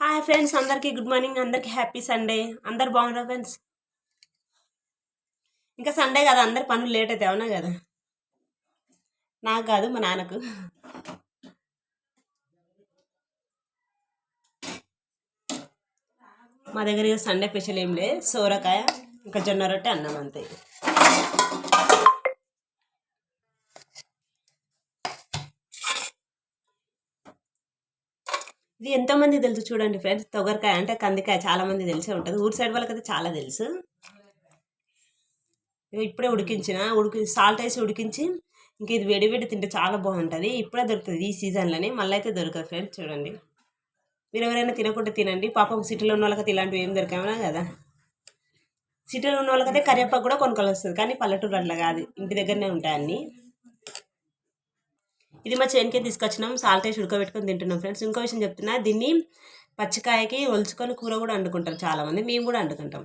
Hi friends, అందరికీ good morning. అందరికీ happy Sunday. అందరు బాగున్నారా ఫ్రెండ్స్? ఇంకా సండే కదా, అందరి పనులు లేట్ అయితే అవునా కదా? నాకు కాదు, మా నాన్నకు. మా దగ్గర ఇక సండే స్పెషల్ ఏం లేదు, సోరకాయ ఇంకా జొన్న రొట్టె అన్నం అంతే. ఇది ఎంతోమంది తెలుసు చూడండి ఫ్రెండ్స్, తొగరకాయ అంటే కందికాయ చాలా మంది తెలిసే ఉంటుంది. ఊరి సైడ్ వాళ్ళకైతే చాలా తెలుసు. ఇప్పుడే సాల్ట్ వేసి ఉడికించి ఇంక ఇది వేడి వేడి తింటే చాలా బాగుంటుంది. ఇప్పుడే దొరుకుతుంది ఈ సీజన్లోనే, మళ్ళీ అయితే దొరకదు ఫ్రెండ్స్. చూడండి, మీరు ఎవరైనా తినకుండా తినండి. పాపం సిటీలో ఉన్న వాళ్ళకైతే ఇలాంటివి ఏం దొరకవునా కదా. సిటీలో ఉన్న వాళ్ళకైతే కరివేపాకు కూడా కొనుక్కొని వస్తుంది, కానీ పల్లెటూరు అట్లా కాదు, ఇంటి దగ్గరనే ఉంటాయి అన్నీ. ఇది మా చేనుకే తీసుకొచ్చినాం, సాల్ట్ వేసి ఉడకబెట్టుకొని తింటున్నాం ఫ్రెండ్స్. ఇంకో విషయం చెప్తున్నా, దీన్ని పచ్చికాయకి ఒలుచుకొని కూర కూడా వండుకుంటారు చాలామంది, మేము కూడా వండుకుంటాం.